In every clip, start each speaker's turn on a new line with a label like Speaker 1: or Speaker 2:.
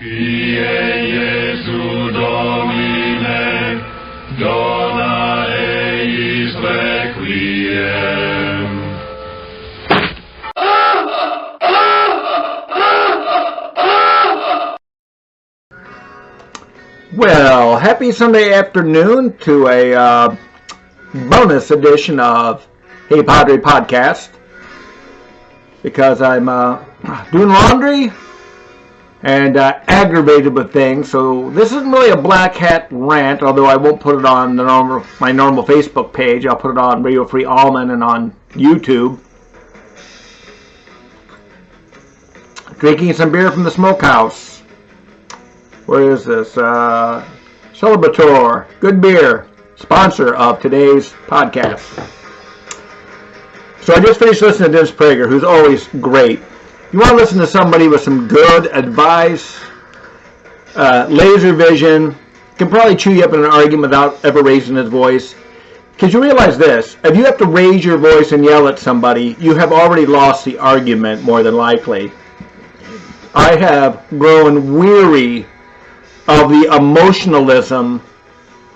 Speaker 1: Kyrie Jesu Domine, dona eis requiem.
Speaker 2: Well, happy Sunday afternoon to a bonus edition of Hey Padre podcast, because I'm doing laundry and aggravated with things. So this isn't really a black hat rant, although I won't put it on my normal Facebook page. I'll put it on Radio Free Almond and on YouTube. Drinking some beer from the smokehouse. Where is this? Celebrator. Good beer. Sponsor of today's podcast. So I just finished listening to Dennis Prager, who's always great. You want to listen to somebody with some good advice, laser vision, can probably chew you up in an argument without ever raising his voice. Because you realize this, if you have to raise your voice and yell at somebody, you have already lost the argument more than likely. I have grown weary of the emotionalism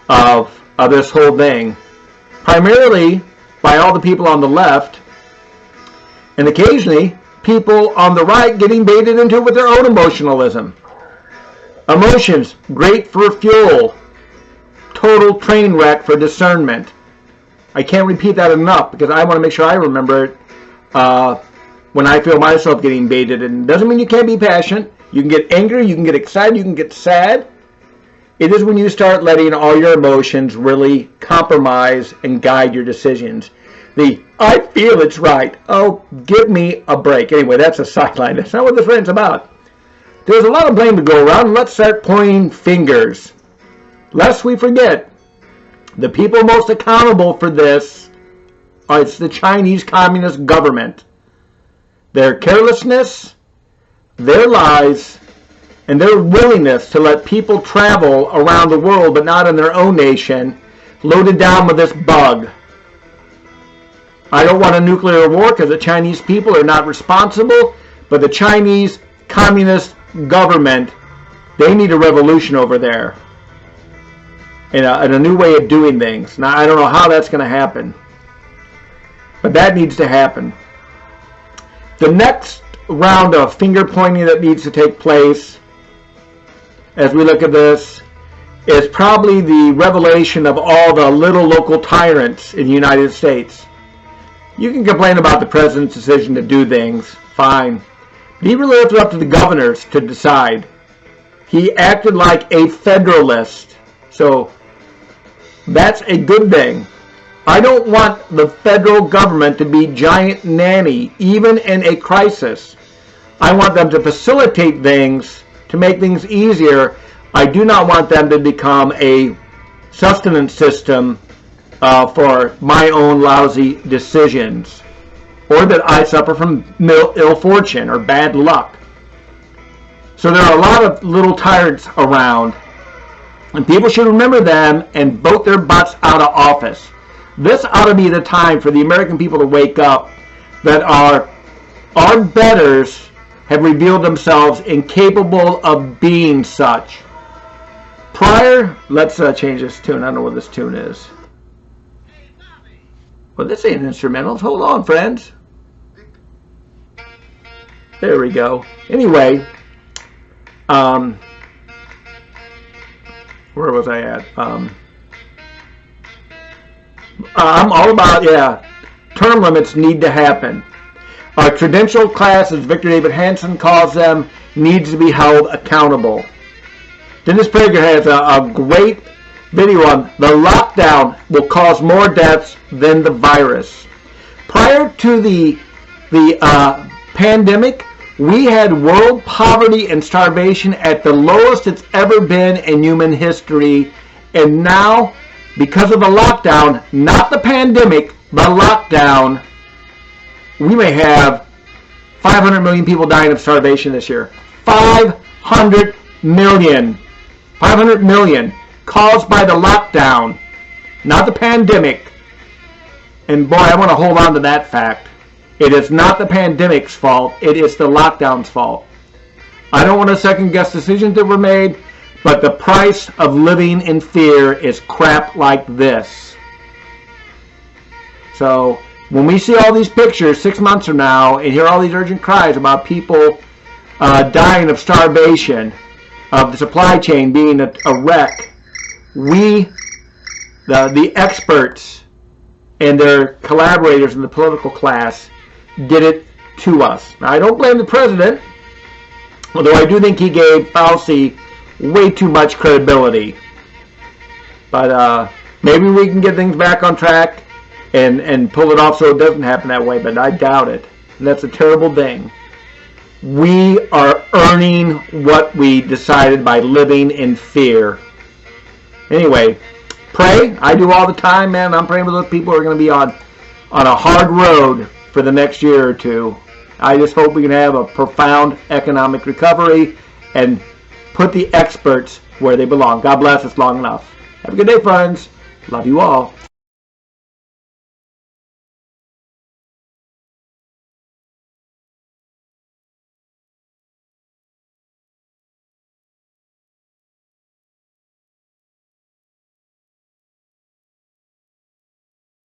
Speaker 2: of this whole thing, primarily by all the people on the left, and occasionally people on the right getting baited into it with their own emotionalism. Emotions, great for fuel, total train wreck for discernment. I can't repeat that enough because I want to make sure I remember it when I feel myself getting baited. And it doesn't mean you can't be passionate. You can get angry, you can get excited, you can get sad. It is when you start letting all your emotions really compromise and guide your decisions. I feel it's right. Oh, give me a break. Anyway, that's a sideline. That's not what this rant's about. There's a lot of blame to go around. Let's start pointing fingers. Lest we forget, the people most accountable for this it's the Chinese Communist government. Their carelessness, their lies, and their willingness to let people travel around the world, but not in their own nation, loaded down with this bug. I don't want a nuclear war because the Chinese people are not responsible, but the Chinese Communist government, they need a revolution over there and a new way of doing things. Now, I don't know how that's going to happen, but that needs to happen. The next round of finger pointing that needs to take place as we look at this is probably the revelation of all the little local tyrants in the United States. You can complain about the president's decision to do things, fine. But he really left it up to the governors to decide. He acted like a federalist, so that's a good thing. I don't want the federal government to be giant nanny, even in a crisis. I want them to facilitate things, to make things easier. I do not want them to become a sustenance system for my own lousy decisions, or that I suffer from ill fortune or bad luck. So there are a lot of little tyrants around, and people should remember them and vote their butts out of office. This ought to be the time for the American people to wake up that our betters have revealed themselves incapable of being such. Let's change this tune. I don't know what this tune is. Well, this ain't instrumentals. Hold on, friends. There we go. Anyway, where was I at? I'm all about, term limits need to happen. Our credentialed class, as Victor David Hanson calls them, needs to be held accountable. Dennis Prager has a great video on the lockdown will cause more deaths than the virus. Prior to the pandemic, we had world poverty and starvation at the lowest it's ever been in human history. And now, because of the lockdown, not the pandemic, the lockdown, we may have 500 million people dying of starvation this year. 500 million. 500 million caused by the lockdown, not the pandemic. And boy, I want to hold on to that fact. It is not the pandemic's fault. It is the lockdown's fault. I don't want to second guess decisions that were made, but the price of living in fear is crap like this. So when we see all these pictures 6 months from now and hear all these urgent cries about people dying of starvation, of the supply chain being a wreck, we, the experts and their collaborators in the political class, did it to us. Now, I don't blame the president, although I do think he gave Fauci way too much credibility. But maybe we can get things back on track and pull it off so it doesn't happen that way, but I doubt it. And that's a terrible thing. We are earning what we decided by living in fear. Anyway, pray. I do all the time, man. I'm praying for those people who are going to be on a hard road for the next year or two. I just hope we can have a profound economic recovery and put the experts where they belong. God bless us long enough. Have a good day, friends. Love you all.